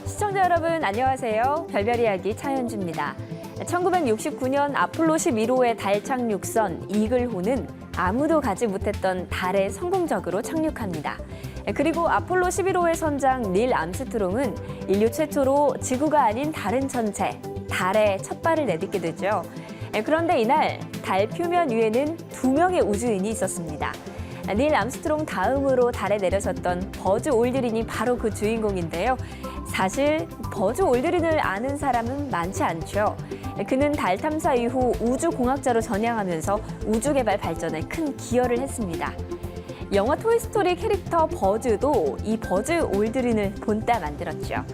시청자 여러분 안녕하세요. 별별 이야기 차현주입니다. 1969년 아폴로 11호의 달 착륙선 이글호는 아무도 가지 못했던 달에 성공적으로 착륙합니다. 그리고 아폴로 11호의 선장 닐 암스트롱은 인류 최초로 지구가 아닌 다른 천체, 달에 첫 발을 내딛게 되죠. 그런데 이날 달 표면 위에는 2명의 우주인이 있었습니다. 닐 암스트롱 다음으로 달에 내려섰던 버즈 올드린이 바로 그 주인공인데요. 사실 버즈 올드린을 아는 사람은 많지 않죠. 그는 달 탐사 이후 우주공학자로 전향하면서 우주개발 발전에 큰 기여를 했습니다. 영화 토이스토리 캐릭터 버즈도 이 버즈 올드린을 본따 만들었죠.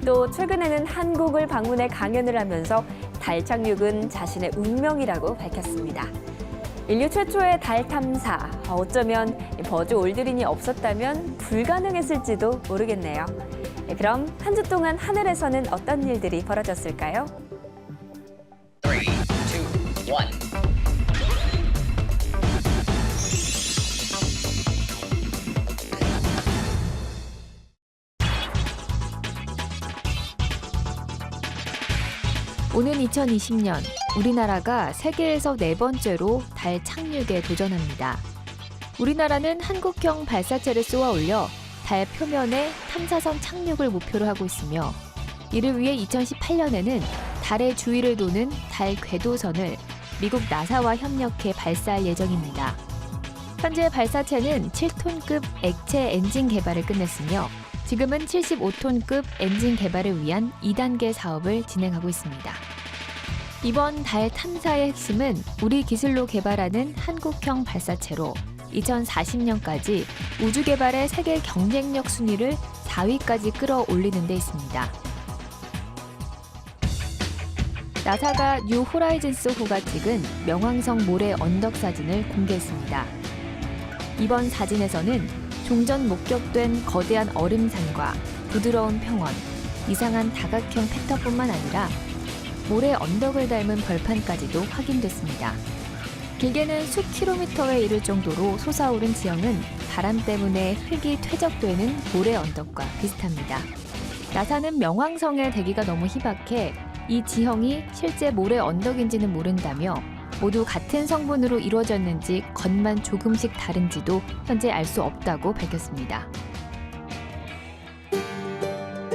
또 최근에는 한국을 방문해 강연을 하면서 달 착륙은 자신의 운명이라고 밝혔습니다. 인류 최초의 달 탐사, 어쩌면 버즈 올드린이 없었다면 불가능했을지도 모르겠네요. 그럼 한 주 동안 하늘에서는 어떤 일들이 벌어졌을까요? 3, 2, 1. 오는 2020년 우리나라가 세계에서 4번째로 달 착륙에 도전합니다. 우리나라는 한국형 발사체를 쏘아 올려 달 표면에 탐사선 착륙을 목표로 하고 있으며 이를 위해 2018년에는 달의 주위를 도는 달 궤도선을 미국 나사와 협력해 발사할 예정입니다. 현재 발사체는 7톤급 액체 엔진 개발을 끝냈으며 지금은 75톤급 엔진 개발을 위한 2단계 사업을 진행하고 있습니다. 이번 달 탐사의 핵심은 우리 기술로 개발하는 한국형 발사체로 2040년까지 우주 개발의 세계 경쟁력 순위를 4위까지 끌어올리는 데 있습니다. 나사가 뉴 호라이즌스 호가 찍은 명왕성 모래 언덕 사진을 공개했습니다. 이번 사진에서는 종전 목격된 거대한 얼음산과 부드러운 평원, 이상한 다각형 패턴뿐만 아니라 모래 언덕을 닮은 벌판까지도 확인됐습니다. 길게는 수 킬로미터에 이를 정도로 솟아오른 지형은 바람 때문에 흙이 퇴적되는 모래 언덕과 비슷합니다. 나사는 명왕성의 대기가 너무 희박해 이 지형이 실제 모래 언덕인지는 모른다며 모두 같은 성분으로 이루어졌는지 겉만 조금씩 다른지도 현재 알 수 없다고 밝혔습니다.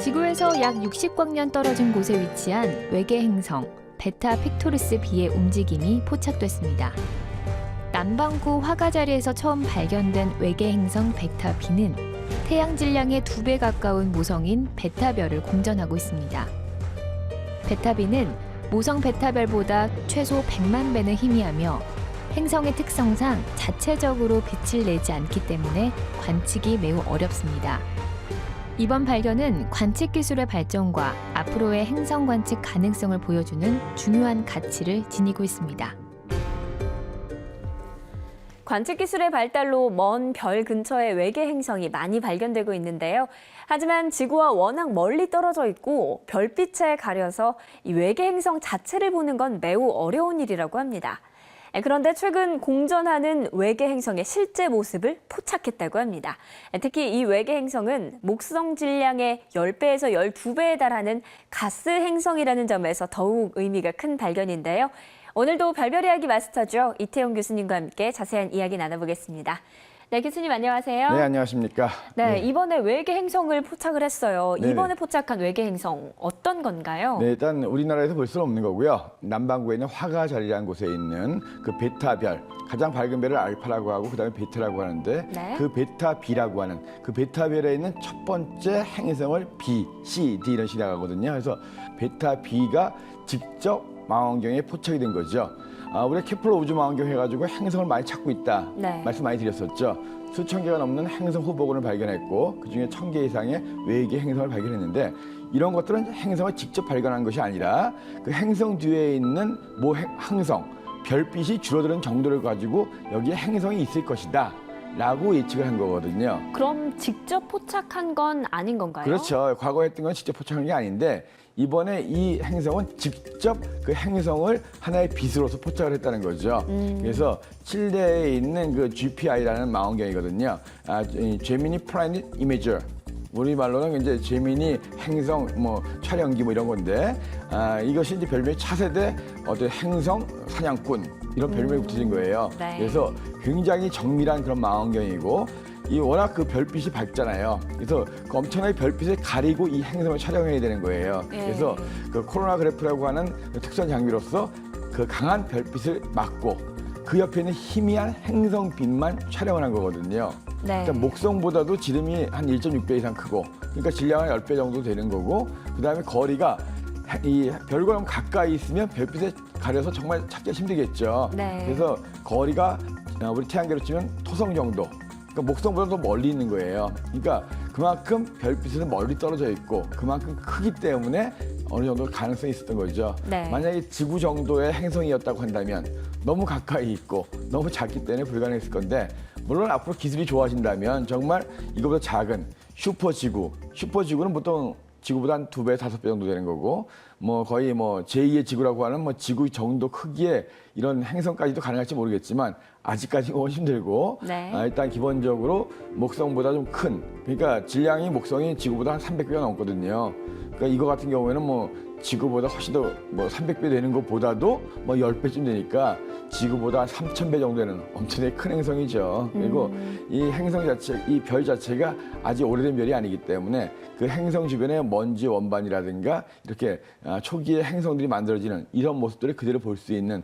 지구에서 약 60광년 떨어진 곳에 위치한 외계 행성 베타 픽토리스 B의 움직임이 포착됐습니다. 남반구 화가자리에서 처음 발견된 외계 행성 베타 B는 태양 질량의 2배 가까운 모성인 베타별을 공전하고 있습니다. 베타 B는 모성 베타별보다 최소 100만 배는 희미하며 행성의 특성상 자체적으로 빛을 내지 않기 때문에 관측이 매우 어렵습니다. 이번 발견은 관측 기술의 발전과 앞으로의 행성 관측 가능성을 보여주는 중요한 가치를 지니고 있습니다. 관측 기술의 발달로 먼 별 근처의 외계 행성이 많이 발견되고 있는데요. 하지만 지구와 워낙 멀리 떨어져 있고 별빛에 가려서 이 외계 행성 자체를 보는 건 매우 어려운 일이라고 합니다. 그런데 최근 공전하는 외계 행성의 실제 모습을 포착했다고 합니다. 특히 이 외계 행성은 목성 질량의 10배에서 12배에 달하는 가스 행성이라는 점에서 더욱 의미가 큰 발견인데요. 오늘도 별별 이야기 마스터죠. 이태용 교수님과 함께 자세한 이야기 나눠보겠습니다. 네, 교수님 안녕하세요. 네, 안녕하십니까. 네, 이번에 외계 행성을 포착을 했어요. 네네. 이번에 포착한 외계 행성 어떤 건가요? 네, 일단 우리나라에서 볼 수는 없는 거고요. 남반구에 있는 화가자리라는 곳에 있는 그 베타별, 가장 밝은 별을 알파라고 하고 그다음에 베타라고 하는데 네. 그 베타 B라고 하는 그 베타별에 있는 첫 번째 행성을 B, C, D 이런 식으로 나가거든요. 그래서 베타 B가 직접 망원경에 포착이 된 거죠. 우리가 케플러 우주망원경 해가지고 행성을 많이 찾고 있다. 네. 말씀 많이 드렸었죠. 수천 개가 넘는 행성 후보군을 발견했고 그중에 1000개 이상의 외계 행성을 발견했는데 이런 것들은 행성을 직접 발견한 것이 아니라 그 행성 뒤에 있는 모 항성, 별빛이 줄어드는 정도를 가지고 여기에 행성이 있을 것이다 라고 예측을 한 거거든요. 그럼 직접 포착한 건 아닌 건가요? 그렇죠. 과거에 했던 건 직접 포착한 게 아닌데 이번에 이 행성은 직접 그 행성을 하나의 빛으로서 포착을 했다는 거죠. 그래서 칠레에 있는 그 GPI라는 망원경이거든요. 제미니 플래닛 이미저 우리말로는 이제 재민이, 행성, 뭐 촬영기 뭐 이런 건데 이것이 이제 별명이 차세대 어떤 행성 사냥꾼 이런 별명이 붙여진 거예요. 네. 그래서 굉장히 정밀한 그런 망원경이고 이 워낙 그 별빛이 밝잖아요. 그래서 그 엄청나게 별빛을 가리고 이 행성을 촬영해야 되는 거예요. 예. 그래서 그 코로나그래프라고 하는 그 특수한 장비로서 그 강한 별빛을 막고 그 옆에 있는 희미한 행성빛만 촬영을 한 거거든요. 네. 그러니까 목성보다도 지름이 한 1.6배 이상 크고, 그러니까 질량은 10배 정도 되는 거고, 그다음에 거리가 이 별과 너무 가까이 있으면 별빛에 가려서 정말 찾기가 힘들겠죠. 네. 그래서 거리가 우리 태양계로 치면 토성 정도, 그러니까 목성보다 더 멀리 있는 거예요. 그러니까 그만큼 별빛에서 멀리 떨어져 있고 그만큼 크기 때문에 어느 정도 가능성이 있었던 거죠. 네. 만약에 지구 정도의 행성이었다고 한다면 너무 가까이 있고 너무 작기 때문에 불가능했을 건데, 물론 앞으로 기술이 좋아진다면 정말 이거보다 작은 슈퍼지구는 보통 지구보다 한 2배, 5배 정도 되는 거고, 뭐 거의 뭐 제2의 지구라고 하는 뭐 지구 정도 크기의 이런 행성까지도 가능할지 모르겠지만 아직까지 너무 힘들고, 네. 일단 기본적으로 목성보다 좀 큰, 그러니까 질량이 목성이 지구보다 한 300배가 넘거든요. 그러니까 이거 같은 경우에는 뭐 지구보다 훨씬 더 뭐 300배 되는 것보다도 뭐 10배쯤 되니까 지구보다 한 3,000배 정도 되는 엄청나게 큰 행성이죠. 그리고 이 행성 자체, 이 별 자체가 아직 오래된 별이 아니기 때문에 그 행성 주변의 먼지 원반이라든가 이렇게 초기에 행성들이 만들어지는 이런 모습들을 그대로 볼 수 있는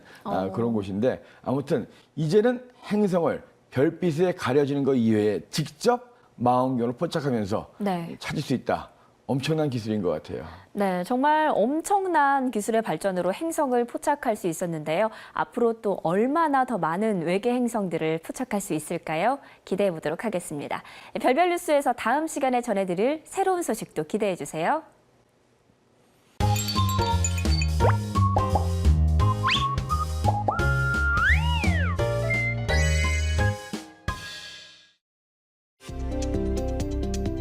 그런 곳인데, 아무튼 이제는 행성을 별빛에 가려지는 것 이외에 직접 망원경으로 포착하면서 네. 찾을 수 있다. 엄청난 기술인 것 같아요. 네, 정말 엄청난 기술의 발전으로 행성을 포착할 수 있었는데요. 앞으로 또 얼마나 더 많은 외계 행성들을 포착할 수 있을까요? 기대해 보도록 하겠습니다. 별별 뉴스에서 다음 시간에 전해드릴 새로운 소식도 기대해 주세요.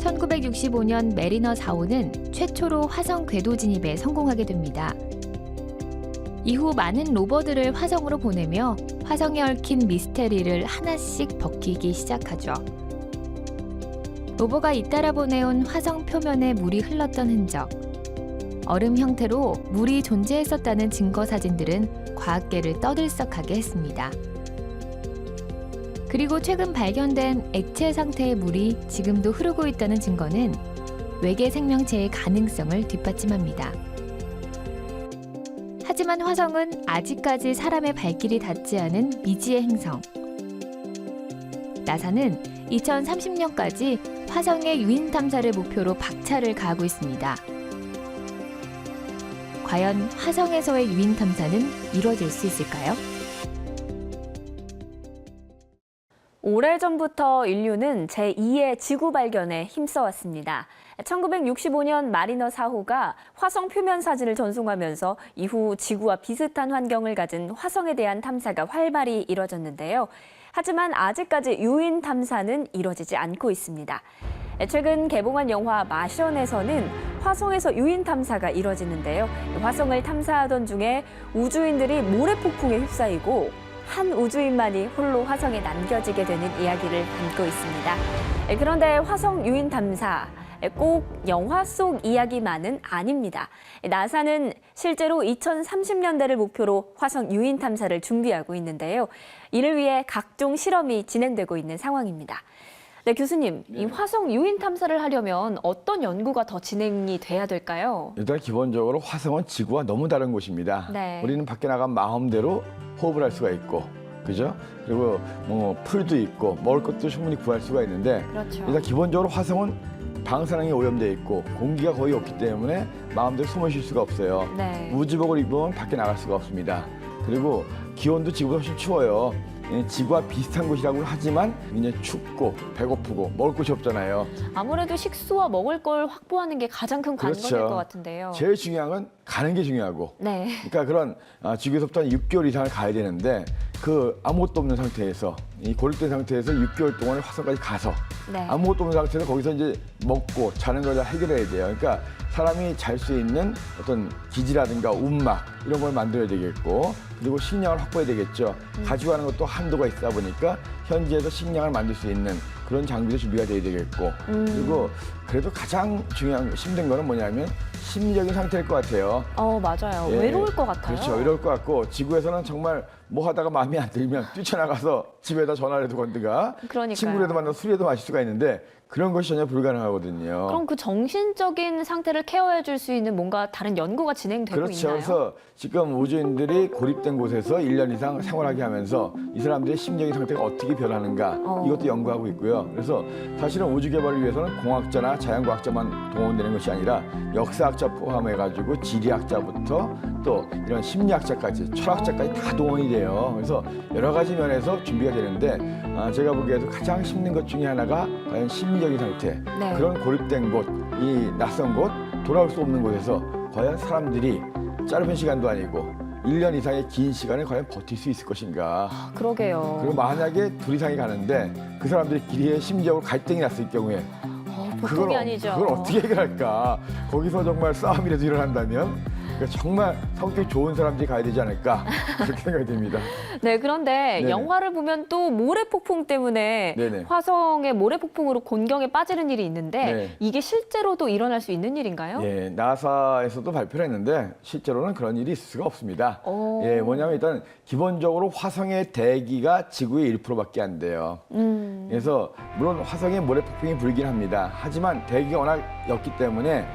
(1965년) 메리너 4호는 최초로 화성 궤도 진입에 성공하게 됩니다. 이후 많은 로버들을 화성으로 보내며 화성에 얽힌 미스테리를 하나씩 벗기기 시작하죠. 로버가 잇따라 보내온 화성 표면에 물이 흘렀던 흔적, 얼음 형태로 물이 존재했었다는 증거 사진들은 과학계를 떠들썩하게 했습니다. 그리고 최근 발견된 액체 상태의 물이 지금도 흐르고 있다는 증거는 외계 생명체의 가능성을 뒷받침합니다. 하지만 화성은 아직까지 사람의 발길이 닿지 않은 미지의 행성. 나사는 2030년까지 화성의 유인 탐사를 목표로 박차를 가하고 있습니다. 과연 화성에서의 유인 탐사는 이루어질 수 있을까요? 오래전부터 인류는 제2의 지구 발견에 힘써왔습니다. 1965년 마리너 4호가 화성 표면 사진을 전송하면서 이후 지구와 비슷한 환경을 가진 화성에 대한 탐사가 활발히 이뤄졌는데요. 하지만 아직까지 유인 탐사는 이뤄지지 않고 있습니다. 최근 개봉한 영화 마션에서는 화성에서 유인 탐사가 이뤄지는데요. 화성을 탐사하던 중에 우주인들이 모래폭풍에 휩싸이고 한 우주인만이 홀로 화성에 남겨지게 되는 이야기를 담고 있습니다. 그런데 화성 유인 탐사, 꼭 영화 속 이야기만은 아닙니다. 나사는 실제로 2030년대를 목표로 화성 유인 탐사를 준비하고 있는데요. 이를 위해 각종 실험이 진행되고 있는 상황입니다. 네, 교수님, 이 화성 유인 탐사를 하려면 어떤 연구가 더 진행이 돼야 될까요? 일단 기본적으로 화성은 지구와 너무 다른 곳입니다. 네. 우리는 밖에 나가면 마음대로 호흡을 할 수가 있고, 그죠? 그리고 뭐 풀도 있고 먹을 것도 충분히 구할 수가 있는데, 그렇죠. 일단 기본적으로 화성은 방사능이 오염되어 있고 공기가 거의 없기 때문에 마음대로 숨을 쉴 수가 없어요. 네. 우주복을 입으면 밖에 나갈 수가 없습니다. 그리고 기온도 지구보다 훨씬 추워요. 지구와 비슷한 곳이라고 하지만 굉장히 춥고 배고프고 먹을 곳이 없잖아요. 아무래도 식수와 먹을 걸 확보하는 게 가장 큰 관건일 그렇죠. 것 같은데요. 제일 중요한 건 가는 게 중요하고, 네. 그러니까 그런 지구에서부터 한 6개월 이상을 가야 되는데 그 아무것도 없는 상태에서, 이 고립된 상태에서 6개월 동안에 화성까지 가서 네. 아무것도 없는 상태에서 거기서 이제 먹고 자는 걸 다 해결해야 돼요. 그러니까 사람이 잘 수 있는 어떤 기지라든가 움막 이런 걸 만들어야 되겠고, 그리고 식량을 확보해야 되겠죠. 가지고 가는 것도 한도가 있다 보니까 현지에서 식량을 만들 수 있는 그런 장비도 준비가 돼야 되겠고 그리고 그래도 가장 중요한 힘든 거는 뭐냐면 심리적인 상태일 것 같아요. 맞아요. 예, 외로울 것 같아요. 그렇죠. 외로울 것 같고 지구에서는 정말 뭐 하다가 마음에 안 들면 뛰쳐나가서 집에다 전화라도 건드가 그러니까요. 친구라도 만나서 술이라도 마실 수가 있는데 그런 것이 전혀 불가능하거든요. 그럼 그 정신적인 상태를 케어해 줄 수 있는 뭔가 다른 연구가 진행되고 그렇죠. 있나요? 그래서 지금 우주인들이 고립된 곳에서 1년 이상 생활하게 하면서 이 사람들의 심리적인 상태가 어떻게 변하는가 이것도 연구하고 있고요. 그래서 사실은 우주 개발을 위해서는 공학자나 자연과학자만 동원되는 것이 아니라 역사학자 포함해가지고 지리학자부터 또 이런 심리학자까지 철학자까지 다 동원이 돼요. 그래서 여러 가지 면에서 준비가 되는데 제가 보기에도 가장 힘든 것 중에 하나가 과연 심리적인 상태. 네. 그런 고립된 곳, 이 낯선 곳, 돌아올 수 없는 곳에서 과연 사람들이 짧은 시간도 아니고 1년 이상의 긴 시간을 과연 버틸 수 있을 것인가. 그러게요. 그리고 만약에 둘 이상이 가는데 그 사람들끼리의 심리적으로 갈등이 났을 경우에 보통이 아니죠. 그걸 어떻게 해결할까. 거기서 정말 싸움이라도 일어난다면 정말 성격 좋은 사람들이 가야 되지 않을까 그렇게 생각이 됩니다. 네, 그런데 네네. 영화를 보면 또 모래폭풍 때문에 네네. 화성의 모래폭풍으로 곤경에 빠지는 일이 있는데 네. 이게 실제로도 일어날 수 있는 일인가요? 예, 나사에서도 발표를 했는데 실제로는 그런 일이 있을 수가 없습니다. 오. 예, 뭐냐면 일단 기본적으로 화성의 대기가 지구의 1%밖에 안 돼요. 그래서 물론 화성에 모래폭풍이 불긴 합니다. 하지만 대기가 워낙 였기 때문에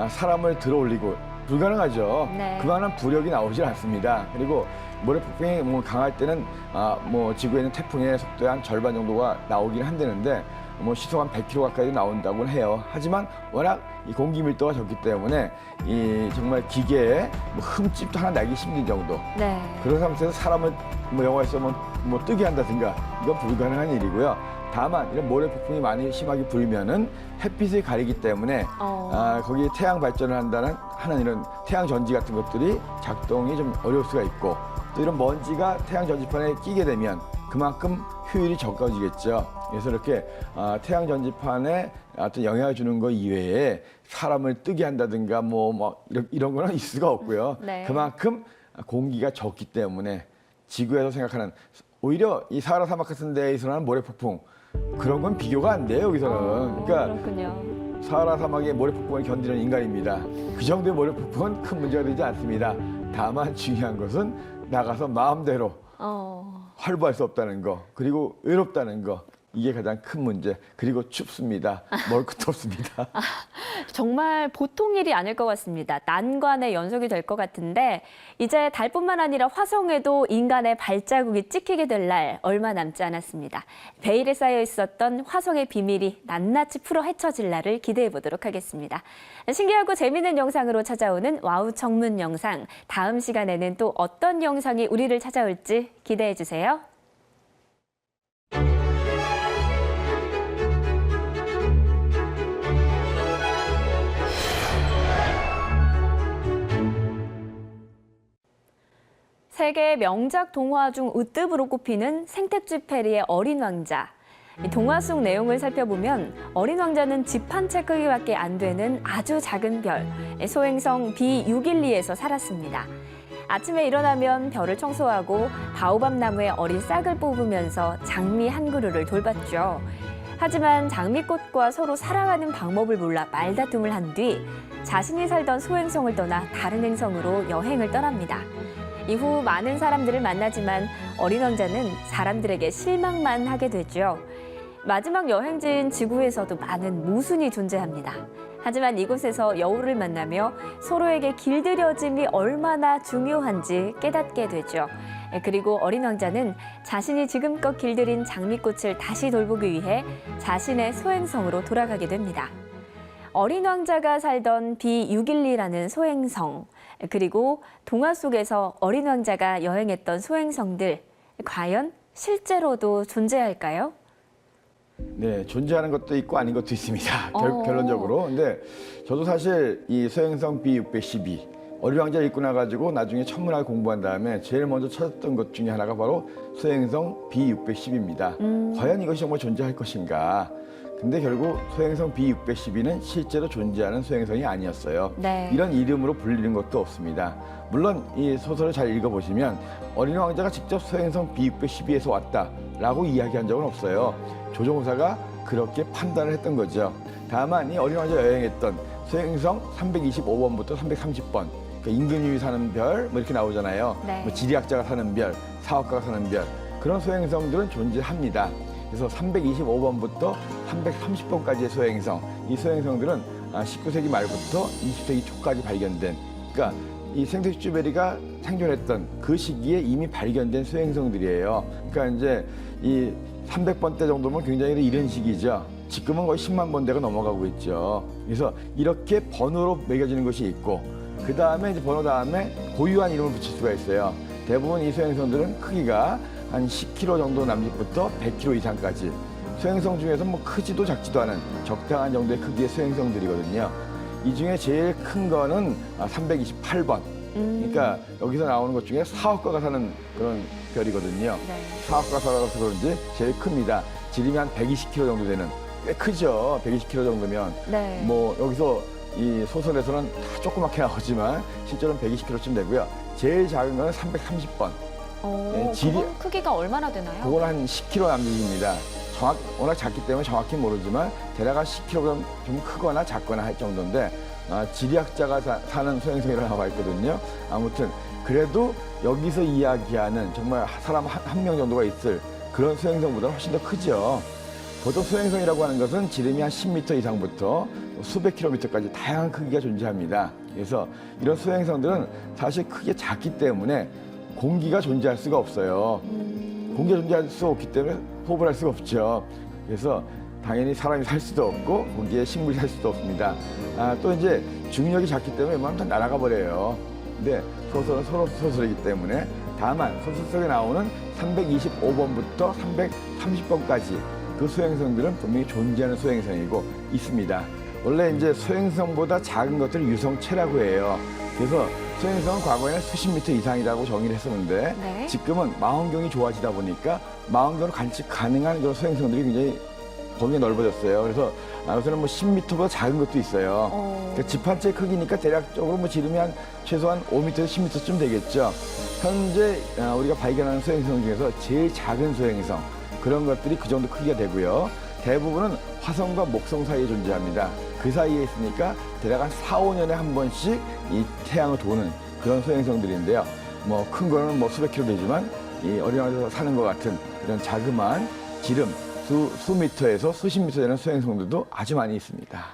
사람을 들어올리고 불가능하죠. 네. 그만한 부력이 나오질 않습니다. 그리고 모래폭풍이 뭐 강할 때는 뭐 지구에 있는 태풍의 속도의 한 절반 정도가 나오긴 한다는데 뭐 시속 한 100km 가까이 나온다고는 해요. 하지만 워낙 이 공기 밀도가 적기 때문에 이 정말 기계에 뭐 흠집도 하나 나기 힘든 정도. 네. 그런 상태에서 사람을 뭐 영화에서 뭐 뜨게 한다든가 이건 불가능한 일이고요. 다만 이런 모래폭풍이 많이 심하게 불면은 햇빛을 가리기 때문에 거기에 태양 발전을 하는 이런 태양 전지 같은 것들이 작동이 좀 어려울 수가 있고 또 이런 먼지가 태양 전지판에 끼게 되면 그만큼 효율이 적어지겠죠. 그래서 이렇게 태양 전지판에 어떤 영향을 주는 것 이외에 사람을 뜨게 한다든가 이런 거는 있을 수가 없고요. 네. 그만큼 공기가 적기 때문에 지구에서 생각하는 오히려 이 사하라 사막 같은 데에서 나는 모래폭풍 그런 건 비교가 안 돼요, 여기서는. 그러니까 그렇군요. 사하라 사막의 모래폭풍을 견디는 인간입니다. 그 정도의 모래폭풍은 큰 문제가 되지 않습니다. 다만 중요한 것은 나가서 마음대로 활보할 수 없다는 거, 그리고 외롭다는 거. 이게 가장 큰 문제. 그리고 춥습니다. 먹을 것도 없습니다. 정말 보통 일이 아닐 것 같습니다. 난관의 연속이 될 것 같은데 이제 달뿐만 아니라 화성에도 인간의 발자국이 찍히게 될 날 얼마 남지 않았습니다. 베일에 쌓여 있었던 화성의 비밀이 낱낱이 풀어 헤쳐질 날을 기대해 보도록 하겠습니다. 신기하고 재미있는 영상으로 찾아오는 와우 청문 영상. 다음 시간에는 또 어떤 영상이 우리를 찾아올지 기대해 주세요. 세계 명작 동화 중 으뜸으로 꼽히는 생텍쥐페리의 어린 왕자. 이 동화 속 내용을 살펴보면 어린 왕자는 집 한 채 크기밖에 안 되는 아주 작은 별, 소행성 B612에서 살았습니다. 아침에 일어나면 별을 청소하고 바오밥 나무의 어린 싹을 뽑으면서 장미 한 그루를 돌봤죠. 하지만 장미꽃과 서로 살아가는 방법을 몰라 말다툼을 한 뒤 자신이 살던 소행성을 떠나 다른 행성으로 여행을 떠납니다. 이후 많은 사람들을 만나지만 어린 왕자는 사람들에게 실망만 하게 되죠. 마지막 여행지인 지구에서도 많은 모순이 존재합니다. 하지만 이곳에서 여우를 만나며 서로에게 길들여짐이 얼마나 중요한지 깨닫게 되죠. 그리고 어린 왕자는 자신이 지금껏 길들인 장미꽃을 다시 돌보기 위해 자신의 소행성으로 돌아가게 됩니다. 어린 왕자가 살던 B612라는 소행성, 그리고 동화 속에서 어린 왕자가 여행했던 소행성들, 과연 실제로도 존재할까요? 네, 존재하는 것도 있고 아닌 것도 있습니다. 결론적으로. 근데 저도 사실 이 소행성 B612 어린 왕자를 읽고 나가지고 나중에 천문학을 공부한 다음에 제일 먼저 찾았던 것 중에 하나가 바로 소행성 B610입니다. 과연 이것이 정말 존재할 것인가? 근데 결국 소행성 B612는 실제로 존재하는 소행성이 아니었어요. 네. 이런 이름으로 불리는 것도 없습니다. 물론 이 소설을 잘 읽어보시면 어린 왕자가 직접 소행성 B612에서 왔다라고 이야기한 적은 없어요. 조종사가 그렇게 판단을 했던 거죠. 다만 이 어린 왕자 여행했던 소행성 325번부터 330번, 그러니까 임금님이 사는 별, 뭐 이렇게 나오잖아요. 네. 뭐 지리학자가 사는 별, 사업가가 사는 별, 그런 소행성들은 존재합니다. 그래서 325번부터 330번까지의 소행성, 이 소행성들은 19세기 말부터 20세기 초까지 발견된, 그러니까 이 생텍쥐베리가 생존했던 그 시기에 이미 발견된 소행성들이에요. 그러니까 이제 이 300번대 정도면 굉장히 이른 시기죠. 지금은 거의 10만 번대가 넘어가고 있죠. 그래서 이렇게 번호로 매겨지는 것이 있고, 그 다음에 이제 번호 다음에 고유한 이름을 붙일 수가 있어요. 대부분 이 소행성들은 크기가 한 10km 정도 남짓부터 100km 이상까지. 소행성 중에서 뭐 크지도 작지도 않은 적당한 정도의 크기의 소행성들이거든요. 이 중에 제일 큰 거는 328번. 그러니까 여기서 나오는 것 중에 사업가가 사는 그런 별이거든요. 네. 사업가가 살아서 그런지 제일 큽니다. 지름이 한 120km 정도 되는, 꽤 크죠. 120km 정도면. 네. 뭐 여기서 이 소설에서는 다 조그맣게 나오지만 실제로는 120km쯤 되고요. 제일 작은 거는 330번. 네, 그건 크기가 얼마나 되나요? 그건 한 10km 남짓입니다. 워낙 작기 때문에 정확히 모르지만 대략 한 10kg 좀 크거나 작거나 할 정도인데, 지리학자가 사는 소행성이라고 나와 있거든요. 아무튼 그래도 여기서 이야기하는 정말 사람 한 명 정도가 있을 그런 소행성보다는 훨씬 더 크죠. 보통 소행성이라고 하는 것은 지름이 한 10m 이상부터 수백 킬로미터까지 다양한 크기가 존재합니다. 그래서 이런 소행성들은 사실 크게 작기 때문에 공기가 존재할 수가 없어요. 공기가 존재할 수 없기 때문에 호흡을 할 수가 없죠. 그래서 당연히 사람이 살 수도 없고 거기에 식물이 살 수도 없습니다. 또 이제 중력이 작기 때문에 웬만하면 다 날아가 버려요. 근데 소설은 소설이기 때문에, 다만 소설 속에 나오는 325번부터 330번까지 그 소행성들은 분명히 존재하는 소행성이고 있습니다. 원래 이제 소행성보다 작은 것들을 유성체라고 해요. 그래서 소행성은 과거에는 수십 미터 이상이라고 정의를 했었는데, 네. 지금은 망원경이 좋아지다 보니까 망원경으로 관측 가능한 그런 소행성들이 굉장히 범위가 넓어졌어요. 그래서 요새는 뭐 10m보다 작은 것도 있어요. 그러니까 집 한 채 크기니까 대략적으로 뭐 지름이 한 최소한 5m에서 10m쯤 되겠죠. 현재 우리가 발견하는 소행성 중에서 제일 작은 소행성, 그런 것들이 그 정도 크기가 되고요. 대부분은 화성과 목성 사이에 존재합니다. 그 사이에 있으니까 대략 한 4, 5년에 한 번씩 이 태양을 도는 그런 소행성들인데요. 뭐 큰 거는 뭐 수백 킬로 되지만 이 어린 왕자에서 사는 것 같은 이런 자그마한 지름 수 미터에서 수십 미터 되는 소행성들도 아주 많이 있습니다.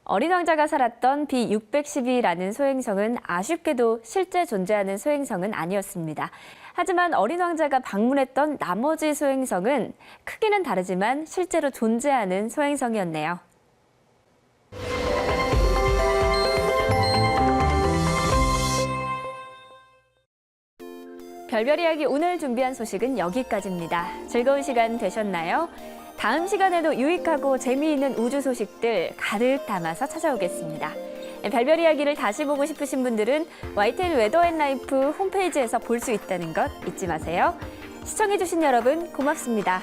어린 왕자가 살았던 B612라는 소행성은 아쉽게도 실제 존재하는 소행성은 아니었습니다. 하지만 어린 왕자가 방문했던 나머지 소행성은 크기는 다르지만 실제로 존재하는 소행성이었네요. 별별 이야기 오늘 준비한 소식은 여기까지입니다. 즐거운 시간 되셨나요? 다음 시간에도 유익하고 재미있는 우주 소식들 가득 담아서 찾아오겠습니다. 별별 이야기를 다시 보고 싶으신 분들은 YTN 웨더앤라이프 홈페이지에서 볼 수 있다는 것 잊지 마세요. 시청해주신 여러분 고맙습니다.